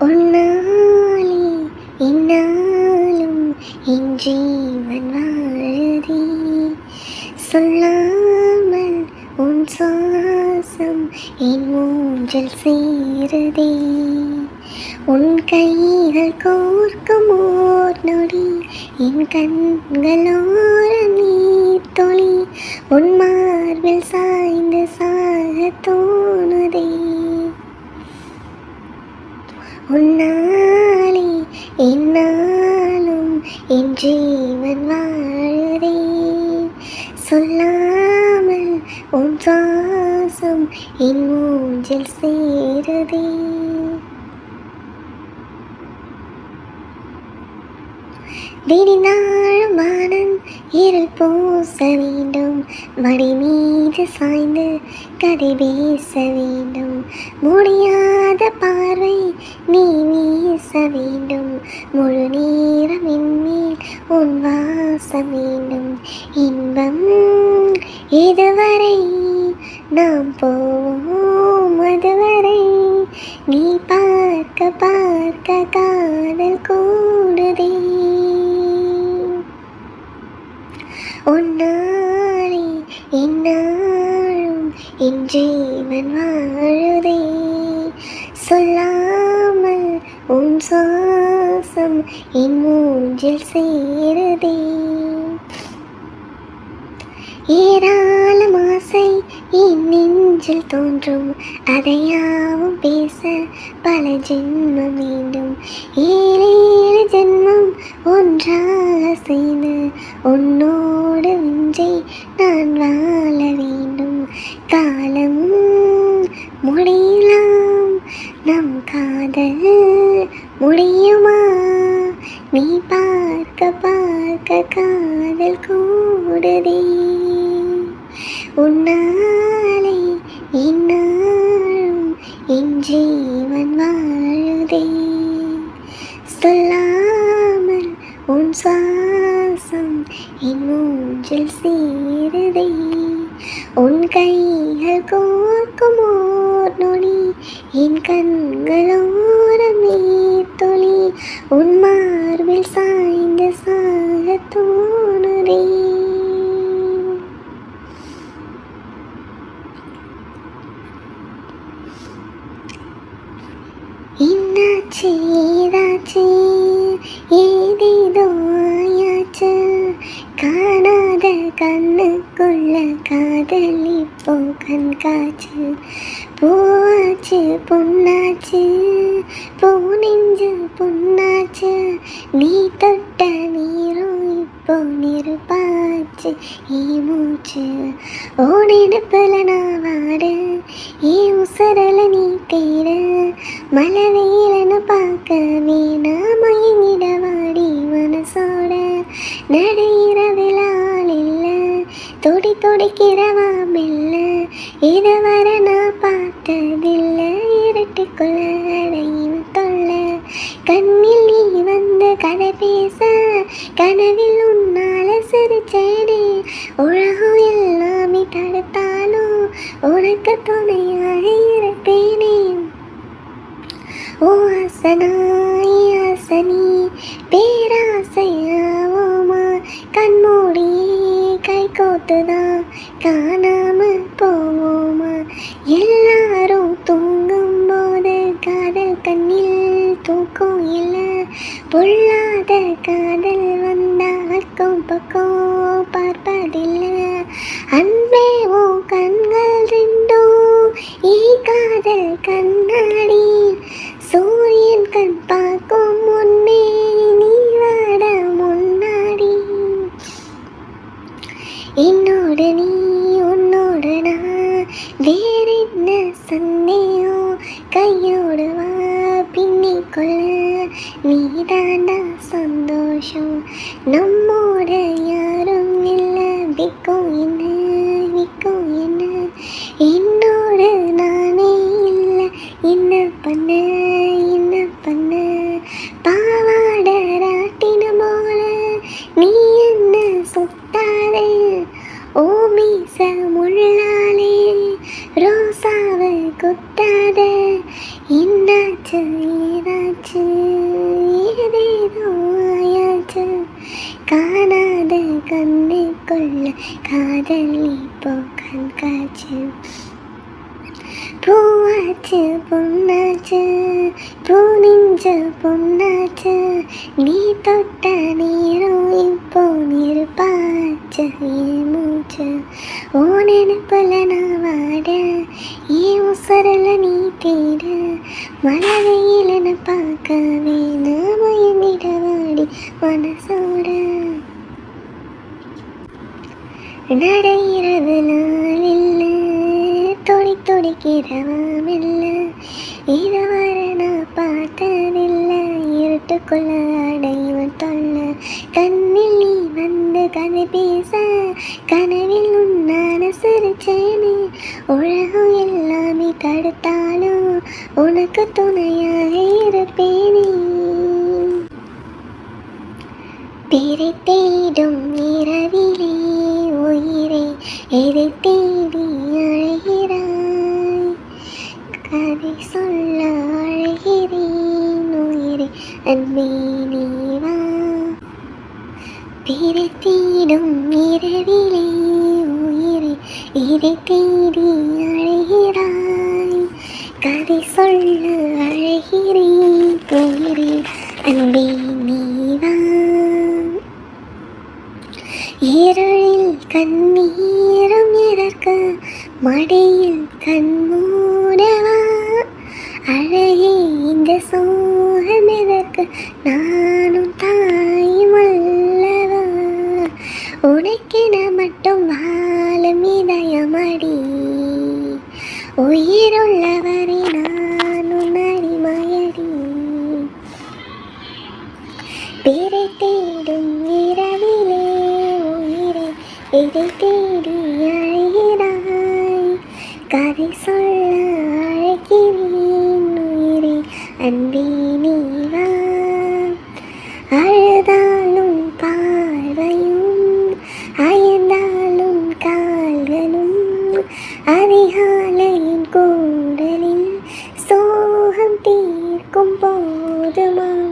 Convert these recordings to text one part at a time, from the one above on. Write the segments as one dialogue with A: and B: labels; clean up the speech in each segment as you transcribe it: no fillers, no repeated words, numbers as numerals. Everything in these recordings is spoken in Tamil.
A: உன்னாலே என்னாலும் என் ஜீவன் வாழுதே. சொல்லாமல் உன் சுவாசம் என் மூஞ்சில் சேருதே. உன் கைகள் கோர்க்கும் ஓர் நொடி என் கண்களோர நீர் தொளி உன் மார்பில் சாய்ந்து சாக தோணுதே. உன்னாலே என்னாலும் என் ஜீவன் வாழுதே. சொல்லாமல் உன் சுவாசம் என் மூஞ்சில் சேருதே. விடிந்தாலும் வானம் இருள் பூச வேண்டும். மடி மீது சாய்ந்து கதை பேச வேண்டும். முடியாத பார்வை நீ வீச வேண்டும். முழு நேரம் என்மேல் உன் வாசம் வேண்டும். இன்பம் இதுவரை நாம் போவோம் அதுவரை. நீ பார்க்க பார்க்க காதல் கூடுதே. உன்னாலே என்னாலும் என் ஜீவன் வாழுதே. சொல்லாமல் உன் சுவாசம் என் மூஞ்சில் சேருதே. ஏராளம் ஆசை என் நெஞ்சில் தோன்றும். அதையாவும் பேச பல ஜென்மம் வேண்டும். ஏழேழு ஜென்மம் ஒன்றாக செய்து உன்னோடு ஒன்றை நான் வாழ வேண்டும். காலம் முடியலாம் நம் காதல் முடியுமா? நீ பார்க்க பார்க்க காதல் கூடுதே. உன்னாலே என்னாலும் என் ஜீவன் வாழுதே. சொல்லாமல் உன் சுவாசம் என் மூஞ்சில் சேருதே. உன் கைகள் கோர்க்கும் ஓர் நொடி என் கண்களோரம் நீர் தொளி உன் மார்பில் சாய்ந்து சாக தோணுதே. என்னாச்சு ஏதாச்சு ஏதேதோ ஆயாச்சு. காணாத கண்ணுக்குள்ள காதல் இப்போ கண்காச்சு. பூவாச்சு பொன்னாச்சு பூ நெஞ்சு பொன்னாச்சு. நீ தொட்ட நீரும் இப்போ நெருப்பாச்சு. ஏ மூச்சு ஓடிடுப்புல நான் வாடு. ஏ உசரல நீ தேடு. மழை வெயிலன்னு பார்க்க வேணா மயங்கிட வாடி மனசோட. நடையிறவிலால் இல்லை தொடி தொடிக்கிறவா மெல்ல. இதுவரை நான் பார்த்ததில்லை இருட்டுக்குள்ள அடையின தொல்ல. கண்ணில் நீ வந்து கதை பேச கனவில் உன்னால சிரிச்சேனே. உலகம் எல்லாமே தடுத்தாலும் உனக்கு துணையாக இருப்பேனே. ஓ ஆசனாய் ஆசனி பேராசையாவோமா. கண்மூடியே கை கோத்துதான் காணாம போவோமா. எல்லாரும் தூங்கும் போது காதல் கண்ணில் தூக்கம் இல்லை. பொல்லாத காதல் வந்தா அக்கம் பக்கம் பார்ப்பதில்லை. அன்பே ஓ கண்கள் ரெண்டும் ஈ காதல் கண்ணாடி. சூரியன் கண் பார்க்கும் முன்னே நீ வாட முன்னாடி. என்னோடு நீ உன்னோடு நான் வேறென்ன சந்தேகம். கையோடு வா பின்னிக்கொள்ள நீதாண்டா சந்தோஷம். நம்மோட யாரும் இல்லை விக்கும் என்ன விக்கும் என்ன. என்னோடு நானே இல்லை என்ன பண்ண என்ன பண்ண. பாவாட ராட்டின போல நீ என்ன சுத்தாதே. ஓ மீச முள்ளாலே ரோசாவை குத்தாதே. என்னாச்சு ஏதாச்சு ஏதேதோ ஆயாச்சு காணாத கண்ணுக்குள்ள காதல் இப்போ கண்காட்சி பூவாச்சு பொன்னாச்சு பூ நெஞ்ச பொன்னாச்சு நீ தொட்ட நேரம் இப்போ நெருப்பாச்சு மூச்சு ஓ நெருப்புல நான் வாட ஏன் உசரல நீ தேட மழை வெயிலன பார்க்கவே நான் மயங்கிட வாடி மனசோட நடையிறது நாளில்ல துடிக்கிறவாமில்ல இதுவரை நான் பார்த்ததில்லை இருட்டுக்குள்ள அடைவன் தொல்ல கண்ணில் நீ வந்து கதை பேச கனவில் உன்னான சிரிச்சேனே உலகம் எல்லாமே தடுத்தாலும் உனக்கு துணையாக இருப்பேனே பேரை தேடும் இரவிலே உயிரை எதை தேடி அழைகிறாய் கதை சொல்ல அழைகிறேன் உயிரை அன்பே நீவா பேரை தேடும் இரவிலே உயிரை எதை தேடி அழைகிறாய் கதை சொல்ல அழைகிறேன் உயிரை அன்பே நீவா இருளில் கண்ணீரம் எதற்கு மடியில் கண்மூடவா அழகே இந்த சோகம் எதற்கு நானும் தாயும் அல்லவா உனக்கென மட்டும் வாழும் இதயமடி உயிருள்ளவரை நானும் அடிமையடி பேரை தேடும் இரவிலே உயிரை எதை தேடி அழைகிறாய் கதை சொல்ல அழைக்கிறேன் உயிரை அன்பே நீவா அழுதாலும் பார்வையும் அயர்ந்தாலும் கால்களும் அதிகாலையின் கூடலில் சோகம் தீர்க்கும் போதுமாம்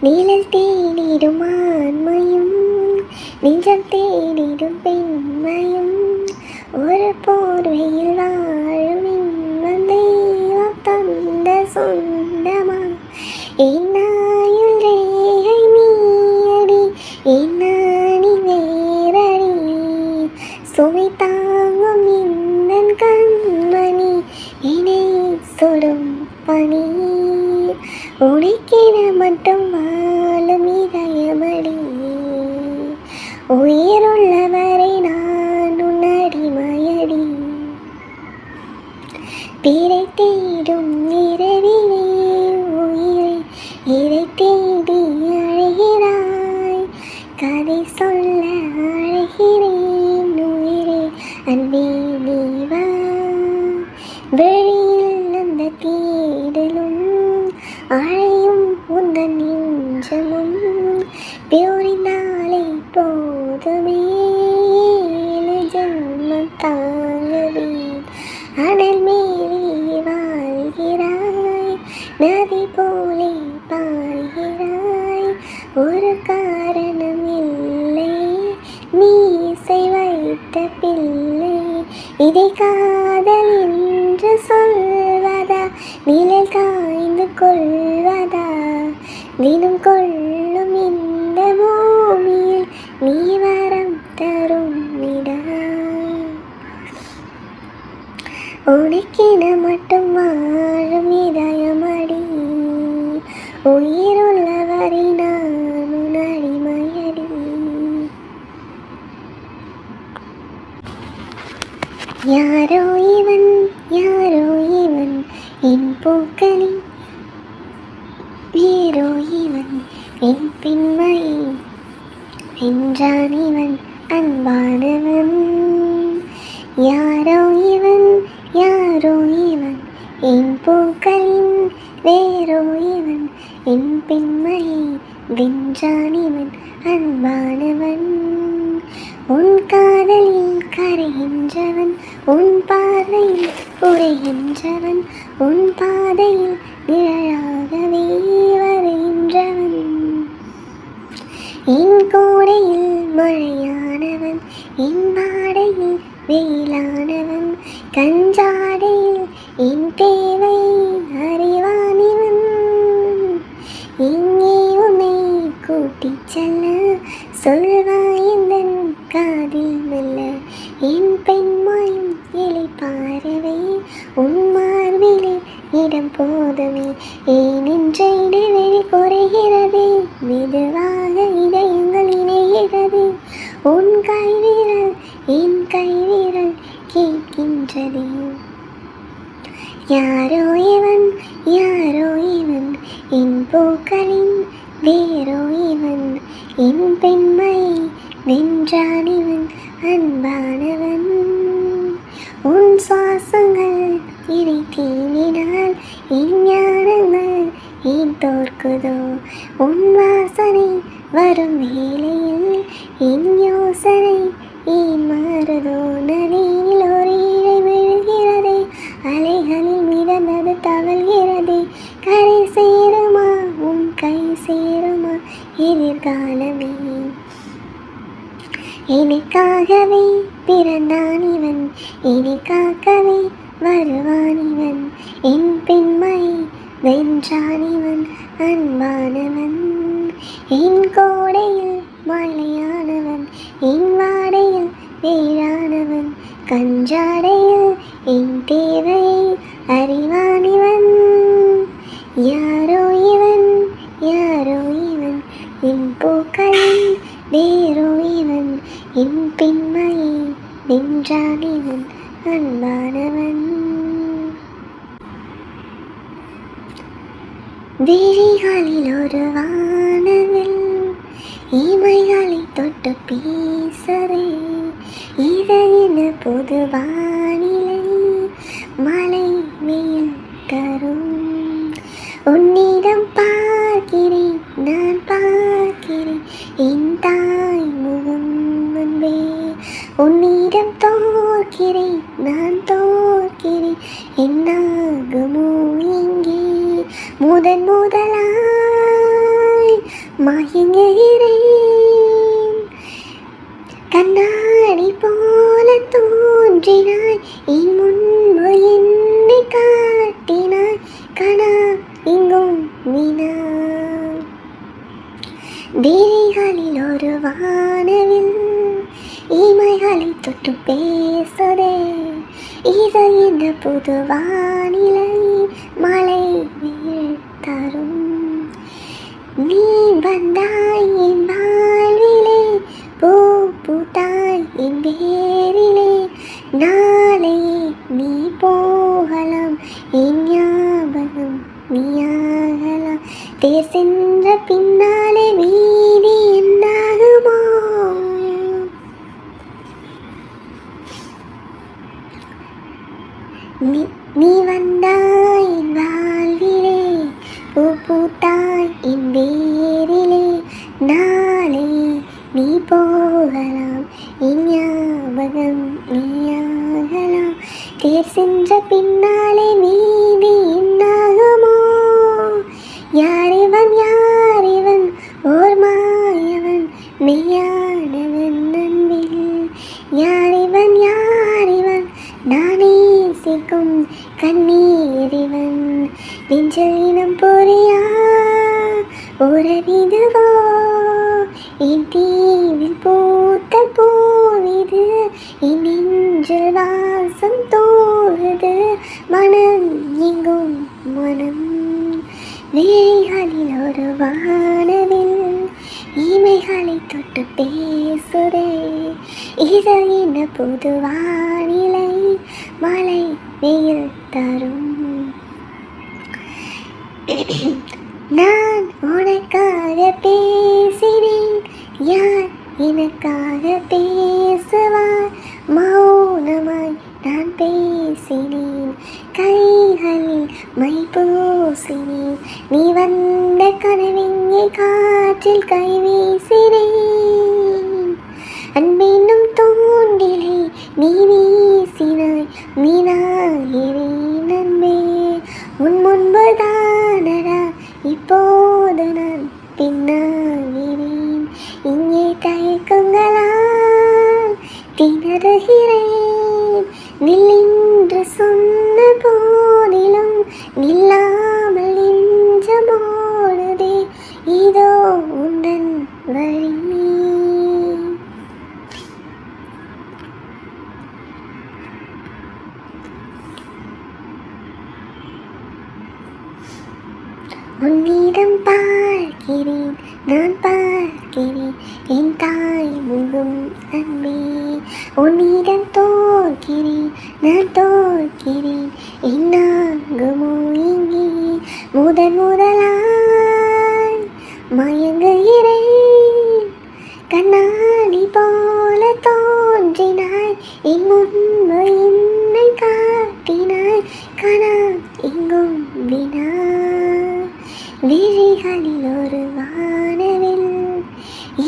A: நிழல் தேடிடும் ஆண்மையும் நெஞ்சம் தேடிடும் பெண்மையும் ஒரு போர்வையில் வாழும் இன்பம் தெய்வம் தந்த சொந்தமா என்னாயுள் ரேகை நீயடி என்னானி வேறடி சுமை தாங்கும் இன்னன் கண்மணி இணை சுடும் பனி உனக்கென மட்டும் வாழும் இதயமடி உயிருள்ளவரை நான் உன் அடிமையடி பேரை தேடும் இரவிலே உயிரை இதை தேடி அழைகிறாய் கதை சொல்ல அழைகிறேன் உயிரை அன்பே நீவா வெளியில் அந்த தேடலும் அழையும் உந்தன் நெஞ்சமும் பிரிந்தாலே போதுமே 7 ஜென்மம் தாங்குவேன் அனல் மேலே வாழ்கிறாய் நதி போலே பாய்கிறாய் ஒரு காரணம் இல்லை மீசை வைத்த பிள்ளை இதை காதல் என்று சொல்வதா நிழல் காய்ந்து கொள்வதா தினம் கொள்ளும் இந்த பூமியில் நீ வரம் தரும் விடா உனக்கென மட்டும் வாழும் இதயமடி உயிருள்ளவரை நான் உன் அடிமையடி யாரோ இவன் என் பூக்களின் வேறோ இவன் என் பின்மை வென்றான் இவன் அன்பானவன் யாரோ இவன் என் பூக்களின் வேறோ இவன் என் பின்மை வென்றான் இவன் அன்பானவன் உன் காதலில் கரைகின்றவன், உன் பார்வையில் உரைகின்றவன், உன் பாதையில் நிழலாகவே வருகின்றவன். என் கோடையில் மழையானவன், என் மாடையில் வெயிலானவன், கஞ்சாடையில் என் தேவை அறிவானிவன். இங்கே உன்னை கூட்டிச் செல்ல சொல்வாயந்தன் காதில் மெல்ல. என் பெண்மாயும் இலை பார்வை உன் மார்பிலே இடம் போதுமே. ஏனென்ற இடைவெளி குறைகிறதே, மெதுவாக இதயங்கள் இணைகிறது. உன் கைவிரல் என் கைவிரல் கேட்கின்றதே. யாரோ இவன், யாரோ இவன், என் பூக்களின் வேரோ இவன். என் பெண்மை வென்றான் இவன், அன்பானவன். உன் சுவாசங்கள் இறை தீண்டினால் என் ஞானங்கள் ஏன் தோற்குதோ. உன் வாசனை வரும் வேளையில் என் யோசனை ஏன் மாறுதோ. நதியில் ஒரு இழை விழுகிறதே, அலைகளில் மிதந்தது தவழ்கிறதே. கரை சேருமா உன் கை சேருமா எதிர்காலமே. எனக்காகவே பிறந்தான் இவன், எனக்காகவே வருவான் இவன். என் பெண்மை வென்றான் இவன், அன்பானவன். என் கோடையில் மழையானவன், என் வாடையில் வேளானவன், கஞ்சாடையில் என் தேவையை அறிவான் இவன். யாரோ இவன், யாரோ இவன், என் பூக்களின் வேரோ இவன். என் பெண்மையை வென்றான் இவன், அன்பானவன். விழிகளில் ஒரு வானவில் இமைகளை தொட்டு பேசவே. இதென்ன புது வானிலை, மழை வெயில் தரும். உன்னிடம் பார்க்கிறேன் நான் பார்க்கிறேன் என் தாய் முகம் அன்பே. உன்னிடம் தோற்கிறேன் நான் தோற்கிறேன் என்னாகுமோ இங்கே. முதன் முதலாய் மயங்குகிறேன், கண்ணாடி போல தோன்றினாய் என் முன்பு என்னை காட்டினாய். கனா எங்கும் வினா, விழிகளில் ஒரு வானவில் இமைகளை தொட்டு பேசுதே. இது என்ன புது வானிலை, மழை வெயில் தரும். நீ வந்தாய் என் வாழ்விலே, பூ பூத்தாய் என் வேரிலே. நாளை நீ போகலாம், என் ஞாபகம் நீயாகலாம். தேர் சென்ற பின்னாலே வீதி என்னாகுமோ. நீ வந்தாய் என் வாழ்விலே, பூ பூத்தாய் என் வேரிலே. நாளை நீ போகலாம், என் ஞாபகம் நீயாகலாம். தேர் சென்ற பின்னாலே மீதி என்னாகுமோ. யாரிவன் யாரிவன் ஓர் மாயவன், மெய்யானவன் அன்பில். யாரிவன் யாரிவன் நானே சிக்கும் கண்ணீரிவன். நெஞ்சல் இனம் பொறியா உறவிதுவோ, என் தீவில் பூத்த பூவிது. என் நெஞ்சில் வாசம் தோறுது, மனம் எங்கும் மனம். விழிகளில் ஒரு வானவில் இமைகளை தொட்டு பேசுதே. இது என்ன புது வானிலை, மழை வெயில் தரும். நான் உனக்காக பேசினேன், யார் எனக்காக பேசுவார். மௌனமாய் நான் பேசினேன், கைகளில் மை பூசினேன். நீ வந்த கனவிங்கே காற்றில் கை வீசினேன். அன்பென்னும் நீ வீசினாய் மீனாகிறேன் அன்பே. உன் முன்பு தானடா இப்போது நான் பின்னாகிறேன். இங்கே தயக்கங்களால் திணறுகிறேன். நில்லென்று சொன்ன போதிலும் நில்லாமல் நெஞ்சமோடுதே. இதோ உந்தன் வழி. உன்னிடம் பார்க்கிறேன் நான் பார்க்கிறேன் என் தாய் முகம் அன்பே. உன்னிடம் தோற்கிறேன் நான் தோற்கிறேன் என்னாகுமோ இங்கே. முதலாய் மயங்குகிறேன். கண்ணாடி போல தோன்றினாய் என் முன்பு என்னை காட்டினாய். கனா எங்கும் வினா விழிகளில் ஒரு வானவில்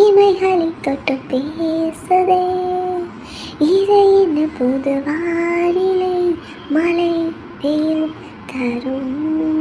A: இமைகளை தொட்டு பேசுதே. இதை என்ன புது வானிலை மழை பெய்யும் தரும்.